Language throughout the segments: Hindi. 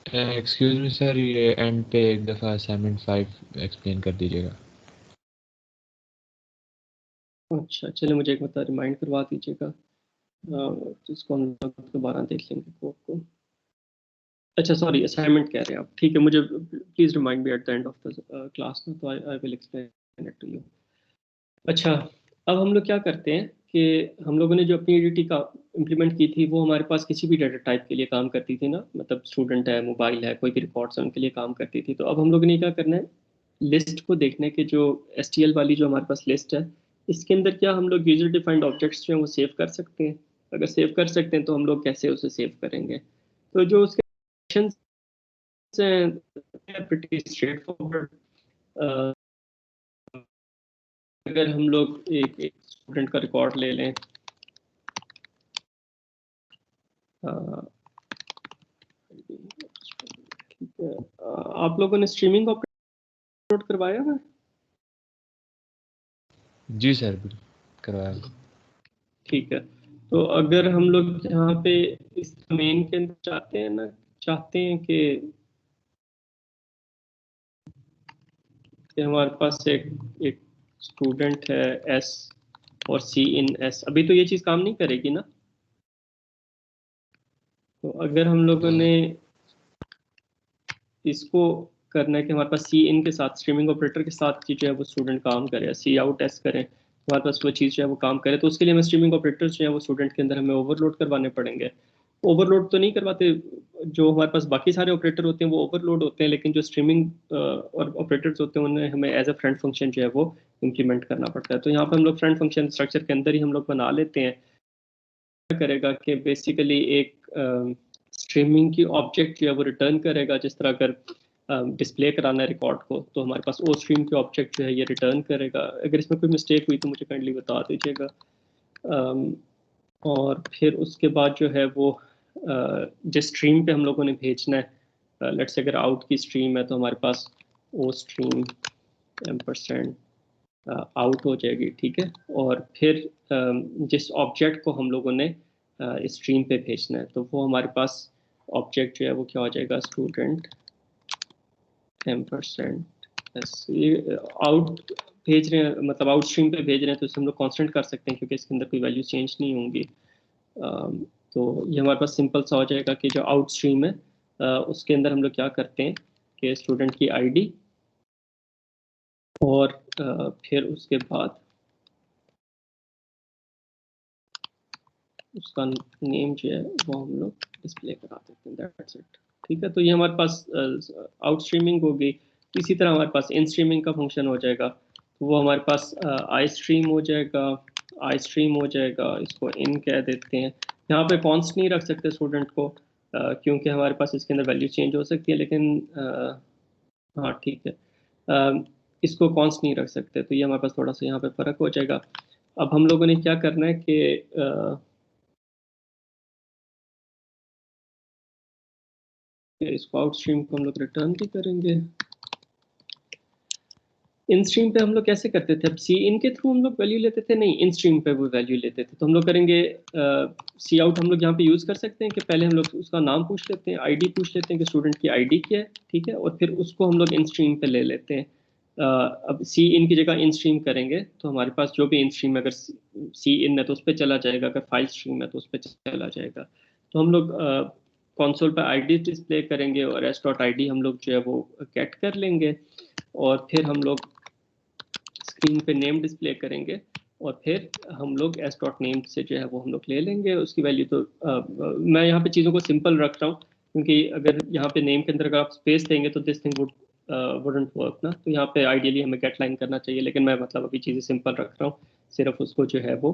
एक्सक्यूज मी सर, ये एंड पे एक दफ़ा असाइनमेंट 5 एक्सप्लेन कर दीजिएगा। अच्छा चलिए, मुझे एक मतलब रिमाइंड करवा दीजिएगा, तो इसको हम लोग दोबारा देख लेंगे कोड को। अच्छा सॉरी, असाइनमेंट कह रहे हैं आप, ठीक है। मुझे please remind me at the end of the class ना, तो I will explain it to you. अच्छा, अब हम लोग क्या करते हैं कि हम लोगों ने जो अपनी एडीटी का इम्प्लीमेंट की थी, वो हमारे पास किसी भी डाटा टाइप के लिए काम करती थी ना, मतलब स्टूडेंट है, मोबाइल है, कोई भी रिकॉर्ड्स है, उनके लिए काम करती थी। तो अब हम लोगों ने क्या करना है, लिस्ट को देखने के जो एसटीएल वाली जो हमारे पास लिस्ट है, इसके अंदर क्या हम लोग यूजर डिफाइंड ऑब्जेक्ट्स जो हैं वो सेव कर सकते हैं? अगर सेव कर सकते हैं तो हम लोग कैसे उसे सेव करेंगे? तो जो उसके options हैं प्रिटी स्ट्रेट फॉरवर्ड। अगर हम लोग एक स्टूडेंट का रिकॉर्ड ले लें, ठीक है, आप लोगों ने स्ट्रीमिंग अपलोड करवाया है? जी सर, बिल्कुल करवाया। ठीक है। तो अगर हम लोग यहाँ पे इस डोमेन के अंदर चाहते हैं ना, चाहते हैं कि हमारे पास एक एक स्टूडेंट है एस और सी इन एस, अभी तो ये चीज़ काम नहीं करेगी ना। तो अगर हम लोगों ने इसको करना है कि हमारे पास सी इन के साथ, स्ट्रीमिंग ऑपरेटर के साथ जो है वो स्टूडेंट काम करे, सी आउट एस करें, हमारे पास वो चीज़ जो है वो काम करे, तो उसके लिए हमें स्ट्रीमिंग ऑपरेटर्स जो है वो स्टूडेंट के अंदर हमें ओवरलोड करवाने पड़ेंगे। ओवरलोड तो नहीं करवाते, जो हमारे पास बाकी सारे ऑपरेटर होते हैं वो ओवरलोड होते हैं, लेकिन जो स्ट्रीमिंग और ऑपरेटर्स होते हैं उन्हें हमें एज अ फ्रंट फंक्शन जो है वो इम्प्लीमेंट करना पड़ता है। तो यहाँ पर हम लोग फ्रंट फंक्शन स्ट्रक्चर के अंदर ही हम लोग बना लेते हैं। क्या करेगा कि बेसिकली एक स्ट्रीमिंग की ऑब्जेक्ट जो है वो रिटर्न करेगा, जिस तरह अगर डिस्प्ले कराना है रिकॉर्ड को, तो हमारे पास ओ स्ट्रीम की ऑब्जेक्ट जो है ये रिटर्न करेगा। अगर इसमें कोई मिस्टेक हुई तो मुझे काइंडली बता दीजिएगा। अम, और फिर उसके बाद जो है वो जिस स्ट्रीम पे हम लोगों ने भेजना है, लेट्स से अगर आउट की स्ट्रीम है तो हमारे पास ओ स्ट्रीम %, आउट हो जाएगी, ठीक है। और फिर जिस ऑब्जेक्ट को हम लोगों ने स्ट्रीम पे भेजना है, तो वो हमारे पास ऑब्जेक्ट जो है वो क्या हो जाएगा, स्टूडेंट %। ये आउट भेज रहे हैं, मतलब आउट स्ट्रीम पे भेज रहे हैं, तो इसे हम लोग कांस्टेंट कर सकते हैं क्योंकि इसके अंदर कोई वैल्यू चेंज नहीं होंगी। तो ये हमारे पास सिंपल सा हो जाएगा कि जो आउट स्ट्रीम है उसके अंदर हम लोग क्या करते हैं कि स्टूडेंट की आईडी और फिर उसके बाद उसका नेम जो है वो हम लोग डिस्प्ले करा देते हैं, दैट्स इट। ठीक है, तो ये हमारे पास आउट स्ट्रीमिंग होगी। इसी तरह हमारे पास इन स्ट्रीमिंग का फंक्शन हो जाएगा, तो वो हमारे पास आई स्ट्रीम हो जाएगा, आई स्ट्रीम हो जाएगा, इसको इन कह देते हैं। यहाँ पे कॉन्स्ट नहीं रख सकते स्टूडेंट को, क्योंकि हमारे पास इसके अंदर वैल्यू चेंज हो सकती है, लेकिन हाँ ठीक है, इसको कॉन्स्ट नहीं रख सकते, तो ये हमारे पास थोड़ा सा यहाँ पे फ़र्क हो जाएगा। अब हम लोगों ने क्या करना है कि इसको आउट स्ट्रीम को हम लोग रिटर्न भी करेंगे। इन स्ट्रीम पे हम लोग कैसे करते थे, अब सी इन के थ्रू हम लोग वैल्यू लेते थे, नहीं इन स्ट्रीम पे वो वैल्यू लेते थे। तो हम लोग करेंगे सी आउट, हम लोग यहाँ पे यूज़ कर सकते हैं कि पहले हम लोग उसका नाम पूछ लेते हैं, आईडी पूछ लेते हैं कि स्टूडेंट की आईडी क्या है, ठीक है, और फिर उसको हम लोग इन स्ट्रीम पे ले लेते हैं। अब सी इन की जगह इन स्ट्रीम करेंगे तो हमारे पास जो भी इन स्ट्रीम, अगर सी इन है तो उस पर चला जाएगा, अगर फाइल स्ट्रीम है तो उस पर चला जाएगा। तो हम लोग कंसोल पर आईडी डिस्प्ले करेंगे और एस डॉट आई डी हम लोग जो है वो गेट कर लेंगे, और फिर हम लोग स्क्रीन पे नेम डिस्प्ले करेंगे, और फिर हम लोग एस डॉट नेम से जो है वो हम लोग ले लेंगे उसकी वैल्यू। तो मैं यहाँ पे चीज़ों को सिंपल रख रहा हूँ, क्योंकि अगर यहाँ पे नेम के अंदर अगर आप स्पेस देंगे तो दिस थिंग वुडंट वर्क ना। तो यहाँ पे आइडियली हमें गेट लाइन करना चाहिए, लेकिन मैं मतलब अभी चीज़ें सिंपल रख रहा हूँ, सिर्फ उसको जो है वो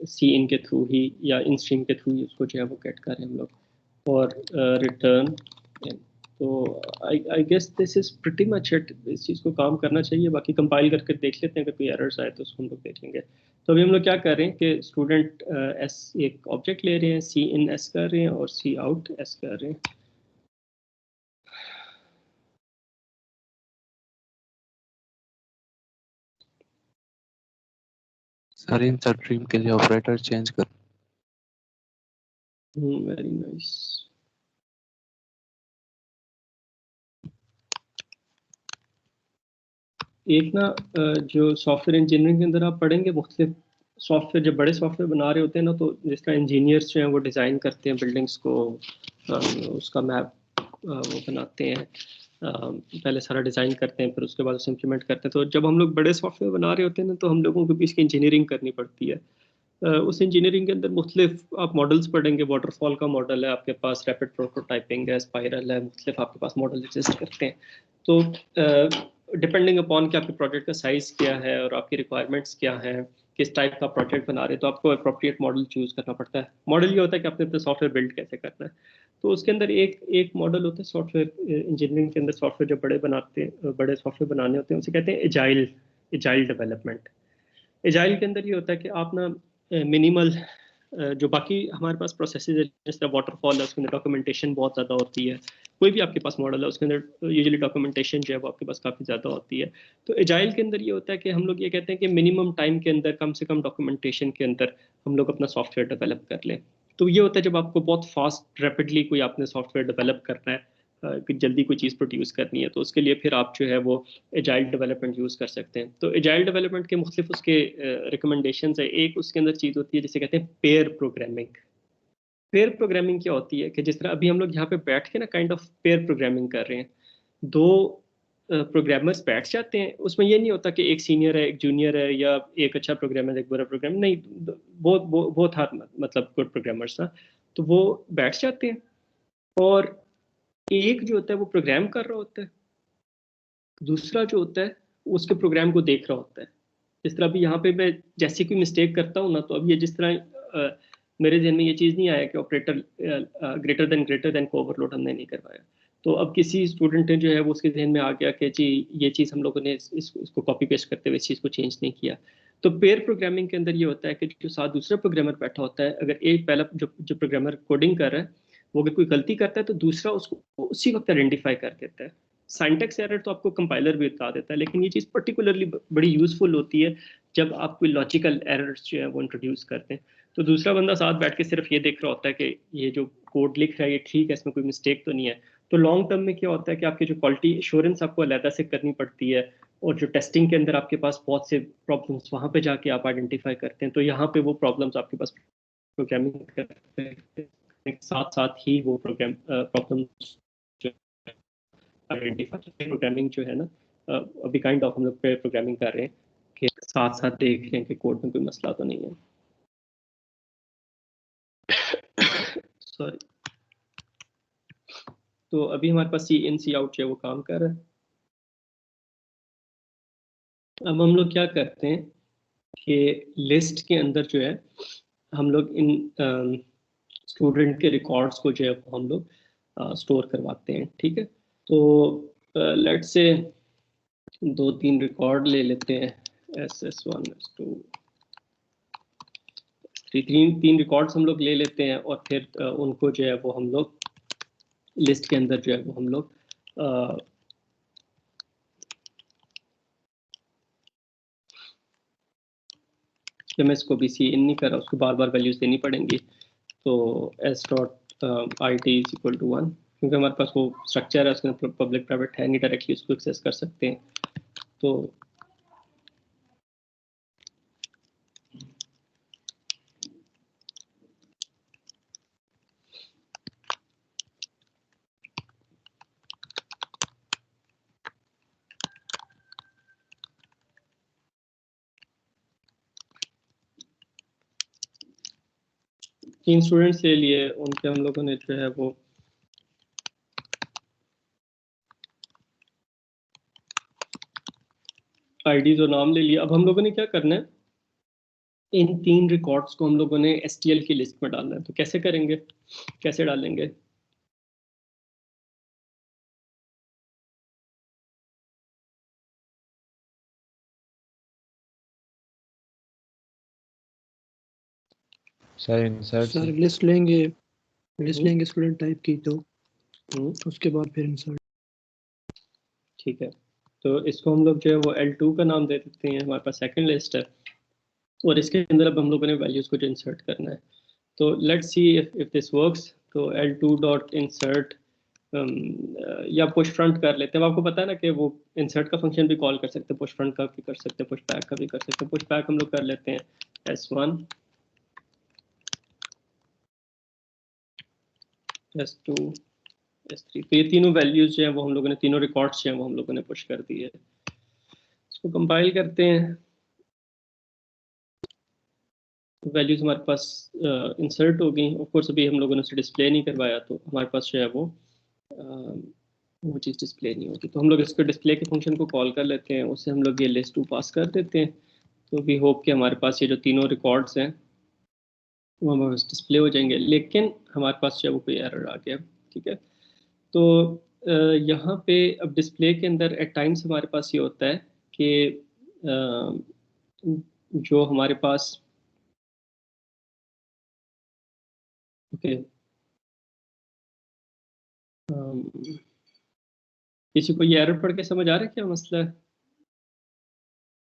सी इन के थ्रू ही या इन स्ट्रीम के थ्रू ही उसको जो है वो गेट करें हम लोग, और रिटर्न। तो I guess this is pretty much it, इस चीज़ को काम करना चाहिए। बाकी कंपाइल करके देख लेते हैं, अगर कोई एरर्स आए तो उसको हम लोग देख लेंगे। तो अभी हम लोग क्या कर रहे हैं कि स्टूडेंट एस एक ऑब्जेक्ट ले रहे हैं, सी इन एस कर रहे हैं और सी आउट एस कर रहे हैं। सर इन सब स्ट्रीम के लिए ऑपरेटर चेंज कर वेरी नाइस। एक ना जो सॉफ्टवेयर इंजीनियरिंग के अंदर आप पढ़ेंगे मुख्तलिफ सॉफ्टवेयर, जब बड़े सॉफ्टवेयर बना रहे होते हैं ना, तो जिस तरह इंजीनियर्स जो हैं वो डिज़ाइन करते हैं बिल्डिंग्स को, उसका मैप वो बनाते हैं, पहले सारा डिज़ाइन करते हैं, फिर उसके बाद उसे इम्प्लीमेंट करते हैं। तो जब हम लोग बड़े सॉफ्टवेयर बना रहे होते हैं ना, तो हम लोगों को भी इसकी इंजीनियरिंग करनी पड़ती है। उस इंजीनियरिंग के अंदर मुख्तलिफ आप मॉडल्स पढ़ेंगे। वाटरफॉल का मॉडल है आपके पास, रैपिड प्रोटोटाइपिंग है, स्पाइरल है, मुख्तलिफ आपके पास मॉडल एग्जिस्ट करते हैं। तो डिपेंडिंग अपॉन कि आपके प्रोजेक्ट का साइज़ क्या है और आपकी रिक्वायरमेंट्स क्या हैं, किस टाइप का प्रोजेक्ट बना रहे हैं, तो आपको अप्रोप्रिएट मॉडल चूज़ करना पड़ता है। मॉडल ये होता है कि आपने अपना सॉफ्टवेयर बिल्ड कैसे करना है। तो उसके अंदर एक एक मॉडल होता है सॉफ्टवेयर इंजीनियरिंग के अंदर। सॉफ्टवेयर जब बड़े बनाते हैं, बड़े सॉफ्टवेयर बनाने होते हैं, उसे कहते हैं एजाइल, एजाइल डेवलपमेंट। एजाइल के अंदर ये होता है कि आप ना मिनिमल जो बाकी हमारे पास प्रोसेसेस है, जिस तरह वाटरफॉल है, उसके अंदर डॉक्यूमेंटेशन बहुत ज़्यादा होती है। कोई भी आपके पास मॉडल है उसके अंदर यूजुअली डॉक्यूमेंटेशन जो है वो आपके पास काफ़ी ज़्यादा होती है। तो एजाइल के अंदर ये होता है कि हम लोग ये कहते हैं कि मिनिमम टाइम के अंदर, कम से कम डॉक्यूमेंटेशन के अंदर हम लोग अपना सॉफ्टवेयर डेवलप कर लें। तो ये होता है जब आपको बहुत फास्ट रैपिडली कोई आपने सॉफ्टवेयर डेवलप करना है, कि जल्दी कोई चीज़ प्रोड्यूस करनी है, तो उसके लिए फिर आप जो है वो एजाइल डेवलपमेंट यूज़ कर सकते हैं। तो एजाइल डेवलपमेंट के मुख्तलिफ उसके रिकमेंडेशंस है। एक उसके अंदर चीज़ होती है जिसे कहते हैं पेयर प्रोग्रामिंग। पेयर प्रोग्रामिंग क्या होती है कि जिस तरह अभी हम लोग यहाँ पे बैठ के ना काइंड ऑफ पेयर प्रोग्रामिंग कर रहे हैं, दो प्रोग्रामर्स बैठ जाते हैं, उसमें ये नहीं होता कि एक सीनियर है एक जूनियर है, या एक अच्छा प्रोग्रामर एक बुरा प्रोग्रामर, नहीं, बहुत बहुत हार मतलब गुड प्रोग्रामर्स ना। तो वो बैठ जाते हैं, और एक जो होता है वो प्रोग्राम कर रहा होता है, दूसरा जो होता है उसके प्रोग्राम को देख रहा होता है। जिस तरह अभी यहाँ पे मैं जैसे कोई मिस्टेक करता हूँ ना, तो अब ये जिस तरह मेरे जहन में ये चीज़ नहीं आया कि ऑपरेटर ग्रेटर देन को ओवरलोड हमने नहीं करवाया। तो अब किसी स्टूडेंट ने जो है वो उसके जहन में आ गया कि जी ये चीज़ हम लोगों ने इसको कॉपी पेस्ट करते हुए इस चीज़ को चेंज नहीं किया। तो पेयर प्रोग्रामिंग के अंदर ये होता है कि जो साथ दूसरा प्रोग्रामर बैठा होता है, अगर एक पहला जो प्रोग्रामर कोडिंग कर रहा है वो अगर कोई गलती करता है, तो दूसरा उसको उसी वक्त आइडेंटिफाई कर देता है। साइंटेक्स एरर तो आपको कंपाइलर भी बता देता है, लेकिन ये चीज़ पर्टिकुलरली बड़ी यूजफुल होती है जब आप कोई लॉजिकल एरर्स जो है वो इंट्रोड्यूस करते हैं। तो दूसरा बंदा साथ बैठ के सिर्फ ये देख रहा होता है कि ये जो कोड लिख रहा है ये ठीक है, इसमें कोई मिस्टेक तो नहीं है। तो लॉन्ग टर्म में क्या होता है कि आपकी जो क्वालिटी एश्योरेंस आपको अलहदा से करनी पड़ती है, और जो टेस्टिंग के अंदर आपके पास बहुत से प्रॉब्लम्स वहाँ पे जाके आप आइडेंटिफाई करते हैं, तो यहाँ पे वो प्रॉब्लम्स आपके पास प्रोग्रामिंग करते हैं, साथ साथ ही वो प्रोग्राम प्रॉब्लम्स आइडेंटिफाई प्रोग्रामिंग जो है ना, अभी काइंड ऑफ हम लोग पे प्रोग्रामिंग कर रहे हैं कि साथ साथ देख रहे हैं कि कोड में कोई मसला तो नहीं है। सॉरी। तो अभी हमारे पास सी इन सी आउट जो है वो काम कर रहा है। अब हम लोग क्या करते हैं कि लिस्ट के अंदर जो है हम लोग इन स्टूडेंट के रिकॉर्ड्स को जो है वो हम लोग स्टोर करवाते हैं। ठीक है, तो लेट्स से दो तीन रिकॉर्ड ले लेते हैं, SS1 SS2 तीन तीन रिकॉर्ड्स हम लोग ले लेते हैं, और फिर उनको जो है वो हम लोग लिस्ट के अंदर जो है वो हम लोग मैं इसको भी सी इन नहीं कर रहा, उसको बार बार वैल्यूज देनी पड़ेंगी। तो s.it=1, क्योंकि हमारे पास वो स्ट्रक्चर है उसके अंदर पब्लिक प्राइवेट है नहीं, डायरेक्टली उसको एक्सेस कर सकते हैं। तो तीन स्टूडेंट्स ले लिए, उनके हम लोगों ने जो है वो आईडीज और नाम ले लिया। अब हम लोगों ने क्या करना है, इन तीन रिकॉर्ड्स को हम लोगों ने STL की लिस्ट में डालना है। तो कैसे करेंगे, कैसे डालेंगे? सर इंसर्ट सर से। लिस्ट लेंगे स्टूडेंट टाइप की, तो उसके बाद फिर इंसर्ट। ठीक है, तो इसको हम लोग जो है वो L2 का नाम दे देते हैं, हमारे पास सेकंड लिस्ट है, और इसके अंदर अब हम लोगों ने वैल्यूज को जो इंसर्ट करना है। तो let's see if this works. तो L2 डॉट इंसर्ट या पुश फ्रंट कर लेते हैं। आपको पता है ना कि वो इंसर्ट का फंक्शन भी कॉल कर सकते हैं, पुश फ्रंट का भी कर सकते हैं, पुश बैक का भी कर सकते हैं। पुश बैक हम लोग कर लेते हैं S1 S2 S3। तो ये तीनों वैल्यूज जो हैं वो हम लोगों ने, तीनों रिकॉर्ड्स जो हैं वो हम लोगों ने पुश कर दिए। इसको कंपाइल करते हैं। वैल्यूज हमारे पास इंसर्ट हो गई। ऑफ कोर्स अभी हम लोगों ने उसे डिस्प्ले नहीं करवाया, तो हमारे पास जो है वो चीज़ डिस्प्ले नहीं होती। तो हम लोग इसको डिस्प्ले के फंक्शन को कॉल कर लेते हैं, उससे हम लोग ये लिस्ट 2 पास कर देते हैं। तो वी होप कि हमारे पास ये जो तीनों रिकॉर्ड्स हैं वो हमारे पास डिस्प्ले हो जाएंगे। लेकिन हमारे पास जो है वो कोई एरर आ गया। ठीक है, तो यहाँ पे अब डिस्प्ले के अंदर एट टाइम्स हमारे पास ये होता है कि जो हमारे पास ओके किसी को ये एरर पढ़ के समझ आ रहा है क्या मसला है?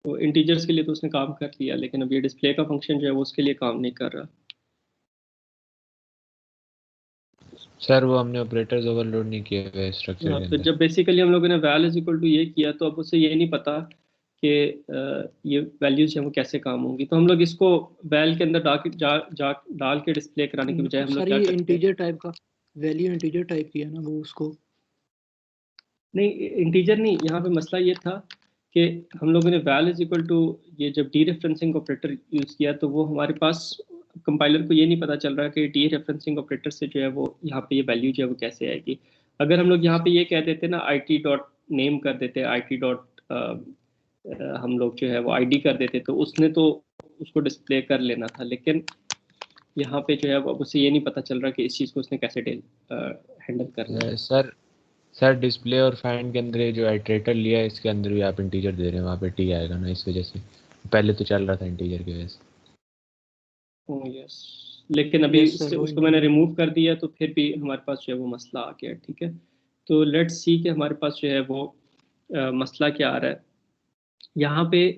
तो इंटीजर्स के लिए तो उसने काम कर लिया, लेकिन अब ये डिस्प्ले का फंक्शन जो है वो उसके लिए काम नहीं कर रहा। सर वो हमने ऑपरेटर्स ओवरलोड नहीं किए हुए स्ट्रक्चर के तो अंदर। जब बेसिकली हम लोगों ने वैल इज इक्वल टू ये किया, तो अब उसे ये नहीं पता कि ये वैल्यूज हैं वो कैसे काम होंगी। तो हम लोग इसको वैल के अंदर डाल के डिस्प्ले कराने की बजाय हम लोग सर क्या ये करते हैं, इंटीजर टाइप का वैल्यू इंटीजर टाइप किया ना वो उसको। नहीं इंटीजर नहीं, यहाँ पे मसला ये था कि हम लोगों ने वैल इज इक्वल टू ये जब डी रेफरेंसिंग ऑपरेटर यूज़ किया, तो वो हमारे पास कंपाइलर को ये नहीं पता चल रहा कि डी रेफरेंसिंग ऑपरेटर से जो है वो यहाँ पे ये वैल्यू जो है वो कैसे आएगी। अगर हम लोग यहाँ पे ये कह देते ना IT डॉट नेम कर देते, IT डॉट हम लोग जो है वो ID कर देते, तो उसने तो उसको डिस्प्ले कर लेना था। लेकिन यहाँ पे जो है वो उसे ये नहीं पता चल रहा कि इस चीज़ को उसने कैसे हैंडल करना है। सर डिस्प्ले और फाइंड के अंदर ये जो आइटरेटर लिया है इसके अंदर भी आप इंटीजर दे रहे हैं, वहाँ पे टी आएगा ना, इस वजह से। पहले तो चल रहा था इंटीजर की वजह से। यस, लेकिन अभी Yes, sir, वो उसको मैंने integer रिमूव कर दिया, तो फिर भी हमारे पास जो है वो मसला आ गया। ठीक है, तो लेट्स सी कि हमारे पास जो है वो मसला क्या आ रहा है। यहाँ पे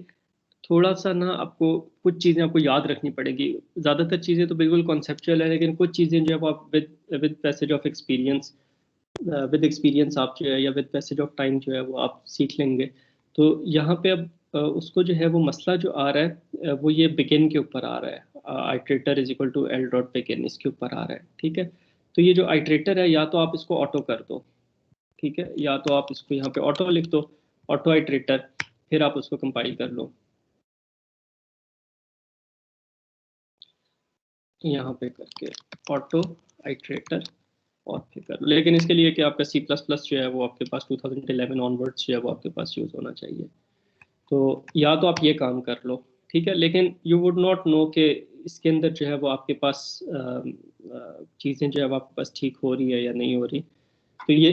थोड़ा सा ना आपको कुछ चीज़ें आपको याद रखनी पड़ेगी। ज़्यादातर चीज़ें तो बिल्कुल कॉन्सेप्चुअल है, लेकिन कुछ चीज़ें जो है वो आप विद पैसेज ऑफ एक्सपीरियंस आप जो है या विद पैसेज ऑफ टाइम जो है वो आप सीख लेंगे। तो यहाँ पे अब उसको जो है वो मसला जो आ रहा है वो ये बिगिन के ऊपर आ रहा है। Iterator is equal to L dot begin, इसके ऊपर आ रहा है। ठीक है, तो ये जो आइट्रेटर है, या तो आप इसको ऑटो कर दो, ठीक है, या तो आप इसको यहाँ पे ऑटो लिख दो, ऑटो आइट्रेटर, फिर आप उसको कंपाइल कर लो यहाँ पे करके ऑटो आइट्रेटर और फिर कर लो। लेकिन इसके लिए कि आपका C++ जो है वो आपके पास 2011 ऑनवर्ड्स जो है वो आपके पास यूज़ होना चाहिए। तो या तो आप ये काम कर लो, ठीक है, लेकिन यू वुड नॉट नो कि इसके अंदर जो है वो आपके पास चीज़ें जो है वो आपके पास ठीक हो रही है या नहीं हो रही। तो ये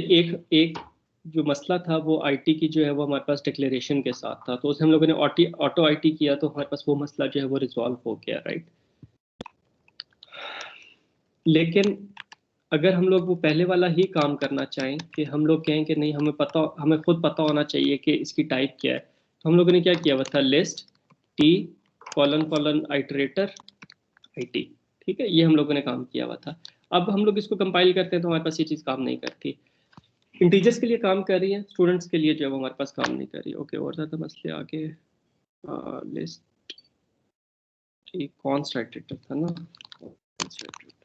एक जो मसला था वो IT की जो है वो हमारे पास डिक्लेरेशन के साथ था, तो उसमें हम लोगों ने ऑटो IT किया, तो हमारे पास वो मसला जो है वो रिजॉल्व हो गया, राइट। लेकिन अगर हम लोग वो पहले वाला ही काम करना चाहें कि हम लोग कहें कि नहीं, हमें खुद पता होना चाहिए कि इसकी टाइप क्या है, तो हम लोगों ने क्या किया हुआ था, list T colon colon iterator IT। ठीक है, ये हम लोगों ने काम किया हुआ था। अब हम लोग इसको कंपाइल करते हैं तो हमारे पास ये चीज़ काम नहीं करती। इंटीजर्स के लिए काम कर रही है, स्टूडेंट्स के लिए जो है वो हमारे पास काम नहीं कर रही। ओके, और ज़्यादा मसले आगे। लिस्ट कॉन्स्ट आइटरेटर था ना, const iterator।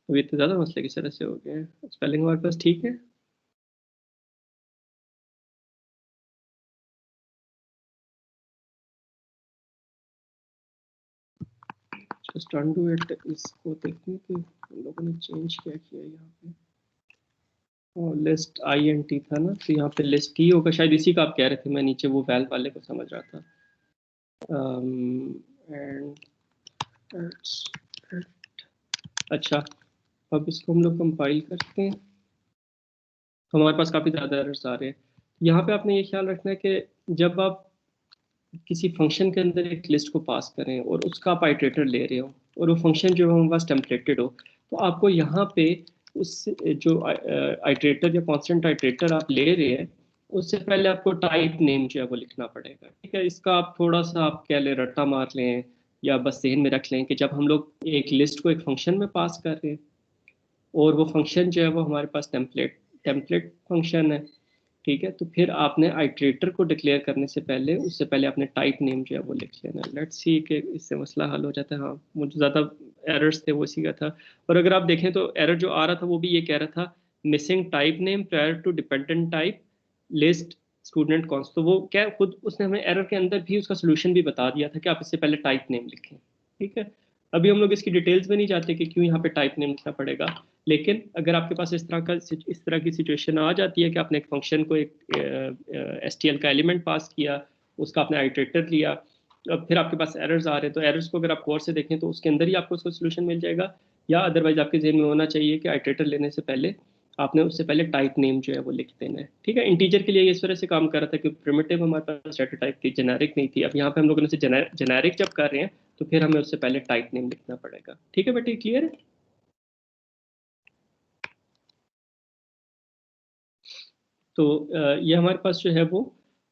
अभी तो ज़्यादा मसले किस तरह से हो गए हैं। स्पेलिंग हमारे पास ठीक है। जस्ट अनडू इट, इसको देखने के हम लोगों ने चेंज क्या किया यहाँ पे। और लिस्ट INT था ना, तो यहाँ पे लिस्ट ही होगा शायद, इसी का आप कह रहे थे। मैं नीचे वो वैल वाले को समझ रहा था। एंड अच्छा, अब इसको हम लोग कंपाइल करते हैं तो हमारे पास काफ़ी ज़्यादा एरर्स आ रहे हैं। यहाँ पे आपने ये ख्याल रखना है कि जब आप किसी फंक्शन के अंदर एक लिस्ट को पास करें और उसका आप आइटरेटर ले रहे हो, और वो फंक्शन जो है हमारे पास टेम्पलेटेड हो, तो आपको यहाँ पे उस जो आइटरेटर या कांस्टेंट आइटरेटर आप ले रहे हैं, उससे पहले आपको टाइप नेम जो है वो लिखना पड़ेगा, ठीक है। इसका आप थोड़ा सा आप कह लें रट्टा मार लें या बस जहन में रख लें कि जब हम लोग एक लिस्ट को एक फंक्शन में पास कर रहे हैं और वो फंक्शन जो है वो हमारे पास टेम्पलेट टेम्पलेट फंक्शन है, ठीक है, तो फिर आपने आइट्रेटर को डिक्लेयर करने से पहले उससे पहले आपने टाइप नेम जो है वो लिख लेना है। लेट्स सी कि इससे मसला हल हो जाता है। हाँ, मुझे ज़्यादा एरर्स थे वो इसी का था। और अगर आप देखें तो एरर जो आ रहा था वो भी ये कह रहा था missing type name prior to dependent type list student const. तो वो क्या खुद उसने हमें एरर के अंदर भी उसका सोल्यूशन भी बता दिया था कि आप इससे पहले टाइप नेम लिखें, ठीक है। अभी हम लोग इसकी डिटेल्स में नहीं जाते कि क्यों यहाँ पे टाइप नेम लिखना पड़ेगा, लेकिन अगर आपके पास इस तरह की सिचुएशन आ जाती है कि आपने एक फंक्शन को एक एसटीएल का एलिमेंट पास किया, उसका आपने आइटरेटर लिया, अब फिर आपके पास एरर्स आ रहे हैं, तो एरर्स को अगर आप गौर से देखें तो उसके अंदर ही आपको उसका सोल्यूशन मिल जाएगा। या अदरवाइज आपके जहन में होना चाहिए कि आइटरेटर लेने से पहले आपने उससे पहले टाइप नेम जो है वो लिख देना है, ठीक है। इंटीजर के लिए ये इस तरह से काम कर रहा था कि प्रिमिटिव हमारे पास डाटा टाइप थी, जेनेरिक नहीं थी। अब यहाँ पे हम लोगों ने जेनेरिक जब कर रहे हैं तो फिर हमें उससे पहले टाइप नेम लिखना पड़ेगा, ठीक है बेटे, क्लियर है। तो ये हमारे पास जो है वो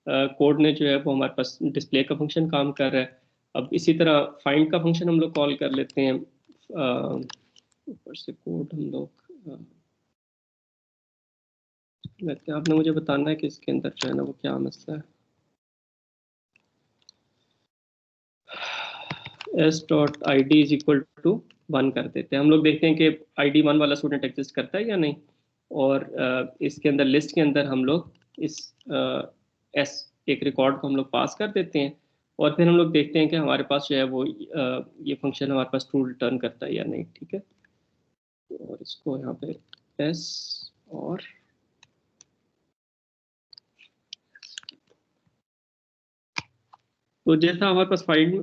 कोड ने जो है वो हमारे पास डिस्प्ले का फंक्शन काम कर रहा है। अब इसी तरह फाइंड का फंक्शन हम लोग कॉल कर लेते हैं। ऊपर से कोड हम लोग लेते हैं। आपने मुझे बताना है कि इसके अंदर जो है ना वो क्या मसला है। S dot I D is equal to 1 कर देते हैं। हम लोग देखते हैं कि ID 1 वाला स्टूडेंट एग्जिस्ट करता है या नहीं। और इसके अंदर लिस्ट के अंदर हम लोग इस एस एक रिकॉर्ड को हम लोग पास कर देते हैं और फिर हम लोग देखते हैं कि हमारे पास जो है वो ये फंक्शन हमारे पास ट्रू रिटर्न करता है या नहीं, ठीक है। और इसको यहाँ पे एस और तो जैसा हमारे पास फाइंड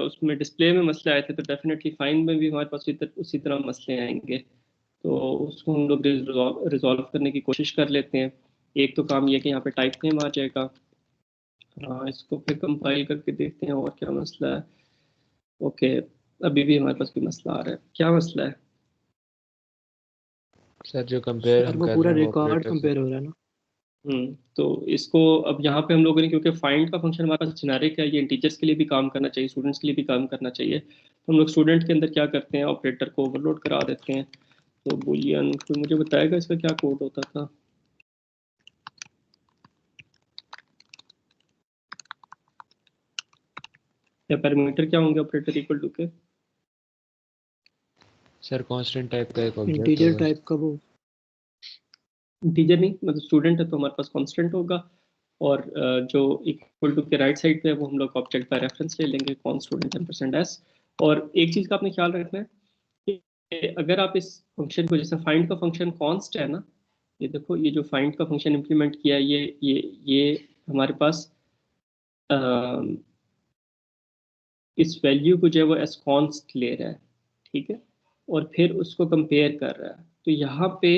उसमें डिस्प्ले में मसले आए थे तो डेफिनेटली फाइंड में भी हमारे पास उसी तरह मसले आएंगे। तो उसको हम लोग रिजॉल्व करने की कोशिश कर लेते हैं। एक तो काम ये कि यहाँ पे टाइप नेम आ जाएगा। हाँ, इसको फिर कंपाइल करके देखते हैं और क्या मसला है। ओके, अभी भी हमारे पास कोई मसला आ रहा है। क्या मसला है? सर जो कंपेयर सर हम वो कर पूरा रहे हैं वो रिकॉर्ड ऑपरेटर से। कंपेयर हो रहा है ना। तो इसको अब यहाँ पे हम लोगों ने, क्योंकि फाइंड का फंक्शन हमारे पास जेनेरिक है, ये इंटीजर्स के लिए भी काम करना चाहिए, स्टूडेंट्स के लिए भी काम करना चाहिए, तो हम लोग स्टूडेंट के अंदर क्या करते हैं, ऑपरेटर को ओवरलोड करा देते हैं। तो बुलियन, कोई मुझे बताएगा इसका क्या कोड होता था? या पैरामीटर क्या होंगे ऑपरेटर इक्वल टू के? सर कांस्टेंट टाइप का एक ऑब्जेक्ट इंटीजर होगा। टाइप का वो इंटीजर नहीं, मतलब स्टूडेंट है तो हमारे पास कांस्टेंट होगा। और जो इक्वल टू के राइट साइड पे है वो हम लोग ऑब्जेक्ट बाय रेफरेंस ले लेंगे, कॉन स्टूडेंट %s। और एक चीज़ का आपने ख्याल रखना है कि अगर आप इस फंक्शन को, जैसे फाइंड का फंक्शन कॉन्स्ट है ना, ये देखो, ये जो फाइंड का फंक्शन इंप्लीमेंट किया है, ये हमारे पास इस वैल्यू को जो है वो एस कॉन्स्ट ले रहा है, ठीक है, और फिर उसको कंपेयर कर रहा है। तो यहाँ पे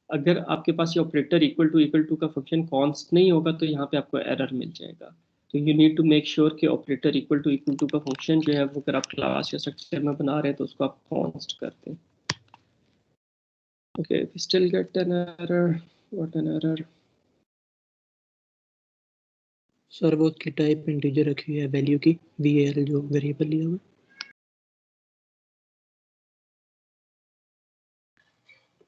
अगर आपके पास ये ऑपरेटर इक्वल टू का फंक्शन कॉन्स्ट नहीं होगा तो यहाँ पे आपको एरर मिल जाएगा। तो you need to make sure कि ऑपरेटर इक्वल टू का फंक्शन जो है वो अगर आप क्लास या स्ट्रक्चर में बना रहे हैं तो उसको आप कॉन्स्ट करते हैं। Okay, still get an error, what an error. Sir वो उसकी टाइप इंटीजर रखी हुई है वैल्यू की, val जो वेरिएबल लिया हुआ है।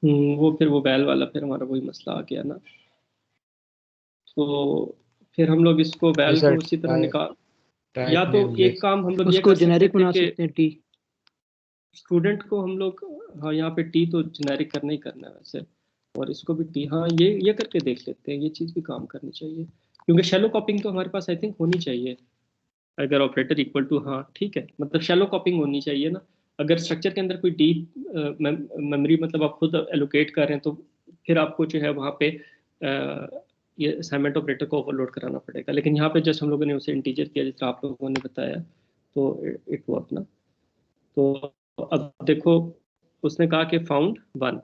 वो फिर वो वैल वाला फिर हमारा वही मसला आ गया ना। तो फिर हम लोग इसको नहीं वैल सर, को उसी तरह निकाल, या टाइप तो नेम ये। एक काम हम लोग ये उसको कर सकते जेनेरिक थे बना कि सकते हैं टी। स्टूडेंट को हम लोग, हाँ यहाँ पे टी तो जेनेरिक करना ही करना है वैसे, और इसको भी टी, हाँ ये करके देख लेते हैं, ये चीज़ भी काम करनी चाहिए, क्योंकि शैलो कॉपिंग तो हमारे पास आई थिंक होनी चाहिए। अगर ऑपरेटर इक्वल टू, हाँ ठीक है, मतलब शैलो कॉपिंग होनी चाहिए ना। अगर स्ट्रक्चर के अंदर कोई डीप मेमोरी मतलब आप खुद एलोकेट कर रहे हैं तो फिर आपको जो है वहाँ पे ये असाइनमेंट ऑपरेटर को ओवरलोड कराना पड़ेगा। लेकिन यहाँ पे जस्ट हम लोगों ने उसे इंटीजर किया जिस तरह आप लोगों ने बताया, तो इट वर्क ना। तो अब देखो, उसने कहा कि फाउंड 1।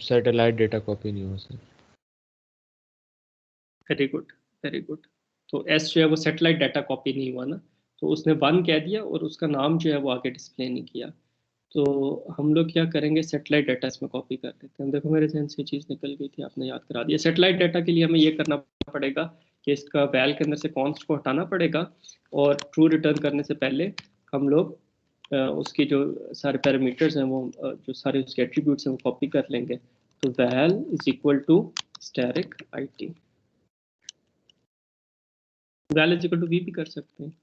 सैटेलाइट डेटा कॉपी नहीं हो sir. Very good, very good. तो एस जो है वो सेटेलाइट डाटा कॉपी नहीं हुआ ना, तो उसने 1 कह दिया और उसका नाम जो है वो आगे डिस्प्ले नहीं किया। तो हम लोग क्या करेंगे, सेटेलाइट डाटा इसमें कॉपी कर देते हैं। देखो मेरे जहन से चीज़ निकल गई थी, आपने याद करा दिया। सेटेलाइट डाटा के लिए हमें ये करना पड़ेगा कि इसका वैल के अंदर से कॉन्स्ट को हटाना पड़ेगा, और ट्रू रिटर्न करने से पहले हम लोग उसकी जो सारे पैरामीटर्स हैं वो जो सारे उसके एट्रीब्यूट्स हैं वो कॉपी कर लेंगे। तो val is equal to static IT। Val is equal to V भी कर सकते हैं,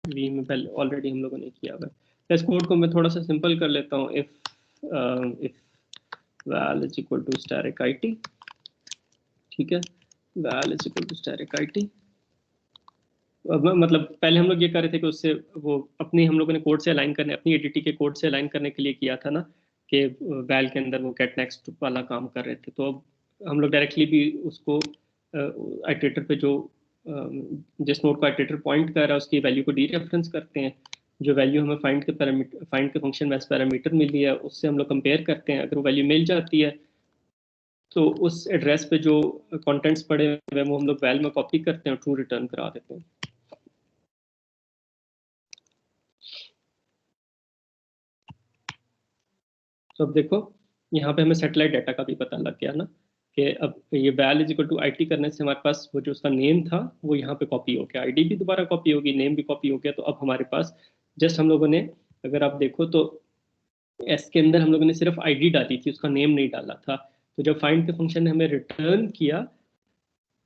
वी में पहले ऑलरेडी हम लोगों ने किया हुआ है। इस कोड को मैं थोड़ा सा सिंपल कर लेता हूँ। If val is equal to static IT, ठीक है, val is equal to static IT। मतलब पहले हम लोग ये कर रहे थे कि उससे वो अपनी हम लोगों ने कोड से अलाइन करने, अपनी एडीटी के कोड से अलाइन करने के लिए किया था ना, कि वैल के अंदर वो गेट नेक्स्ट वाला काम कर रहे थे। तो अब हम लोग डायरेक्टली भी उसको आइटरेटर पे जो जिस नोड को आइटरेटर पॉइंट कर रहा है उसकी वैल्यू को डी रेफरेंस करते हैं। जो वैल्यू हमें फाइंड के फंक्शन में पैरामीटर मिली है उससे हम लोग कंपेयर करते हैं। अगर वो वैल्यू मिल जाती है तो उस एड्रेस पे जो कंटेंट्स पड़े हुए वो हम लोग वैल में कॉपी करते हैं और ट्रू रिटर्न करा देते हैं। तो अब देखो यहाँ पे हमें सेटेलाइट डाटा का भी पता लग गया ना, कि अब ये val is equal to IT करने से हमारे पास वो जो उसका नेम था वो यहाँ पे कॉपी हो गया, ID भी दोबारा कॉपी होगी, नेम भी कॉपी हो गया। तो अब हमारे पास जस्ट हम लोगों ने, अगर आप देखो तो एस के अंदर हम लोगों ने सिर्फ ID डाली थी, उसका नेम नहीं डाला था। तो जब फाइंड के फंक्शन ने हमें रिटर्न किया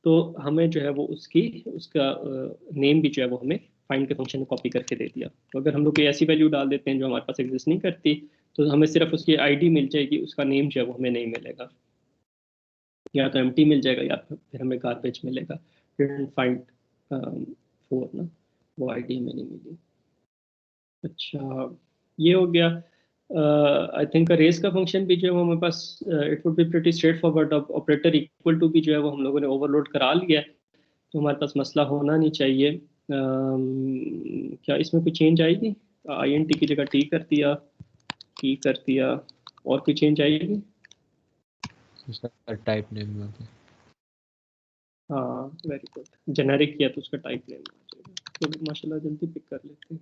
तो हमें जो है वो उसका नेम भी जो है वो हमें फाइंड के फंक्शन में कॉपी करके दे दिया। तो अगर हम लोग कोई ऐसी वैल्यू डाल देते हैं जो हमारे पास एग्जिस्ट नहीं करती तो हमें सिर्फ उसकी ID मिल जाएगी, उसका नेम जो है वो हमें नहीं मिलेगा, या तो एम्प्टी मिल जाएगा या फिर हमें गार्बेज मिलेगा। डिडंट फाइंड 4 ना, वो ID हमें नहीं मिली। अच्छा ये हो गया। आई थिंक रेस का फंक्शन भी जो है वो हमारे पास it would be pretty straightforward. Operator equal to भी जो है वो हम लोगों ने ओवरलोड करा लिया है, तो हमारे पास मसला होना नहीं चाहिए। क्या इसमें कोई चेंज आएगी? INT की जगह T कर दिया, T कर दिया, और कोई चेंज आएगी? उसका टाइप नेम में पे हाँ वेरी गुड, जेनेरिक किया तो उसका टाइप नेम आ जाएगा। तो माशाल्लाह जल्दी पिक कर लेते हैं।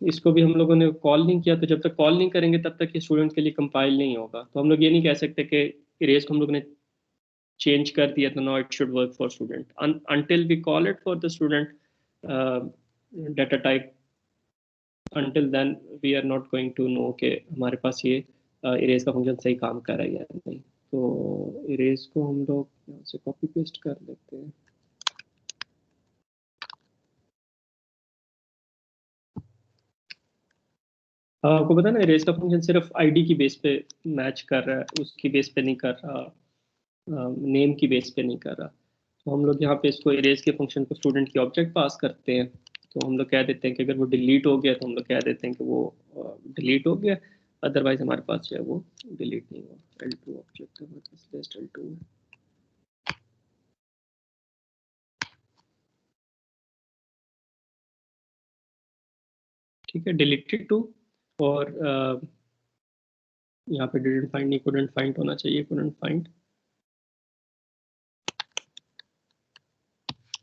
इसको भी हम लोगों ने कॉल नहीं किया, तो जब तक कॉल नहीं करेंगे तब तक ये स्टूडेंट के लिए कंपाइल नहीं होगा। तो हम लोग ये नहीं कह सकते कि इरेज को हम लोग ने चेंज कर दिया तो now it should work for student until we call it for the student data type। until then we are not going to know कि हमारे पास ये इरेज का फंक्शन सही काम कर रहा है या नहीं। तो इरेज को हम लोग यहाँ से कॉपी पेस्ट कर लेते हैं। आपको पता है ना, इरेज का फंक्शन सिर्फ ID की बेस पे मैच कर रहा है, उसकी बेस पे नहीं कर रहा, नेम की बेस पे नहीं कर रहा। तो हम लोग यहाँ पे इसको इरेज के फंक्शन को स्टूडेंट की ऑब्जेक्ट पास करते हैं। तो हम लोग कह देते हैं कि अगर वो डिलीट हो गया तो हम लोग कह देते हैं कि वो डिलीट हो गया, अदरवाइज हमारे पास जो है वो डिलीट नहीं हुआ। L2 ऑब्जेक्ट है हमारे पास, लिस्ट L2 है। ठीक है, डिलीटेड टू, और यहाँ पे डिडंट फाइंड नहीं, कुडंट फाइंड होना चाहिए, कुडंट फाइंड,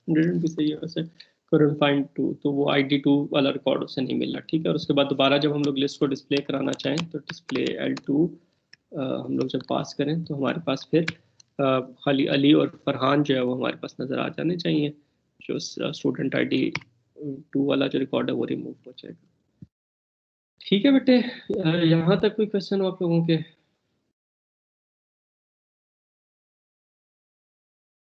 डिडंट भी सही है वैसे, couldn't find 2, तो वो ID2 वाला रिकॉर्ड उससे नहीं मिला। ठीक है, और उसके बाद दोबारा जब हम लोग लिस्ट को डिस्प्ले कराना चाहें तो डिस्प्ले L2 हम लोग जब पास करें तो हमारे पास फिर खाली अली और फरहान जो है वो हमारे पास नज़र आ जाने चाहिए। जो स्टूडेंट ID2 वाला जो रिकॉर्ड है वो रिमूव हो जाएगा। ठीक है बेटे, यहाँ तक कोई क्वेश्चन हो आप लोगों के?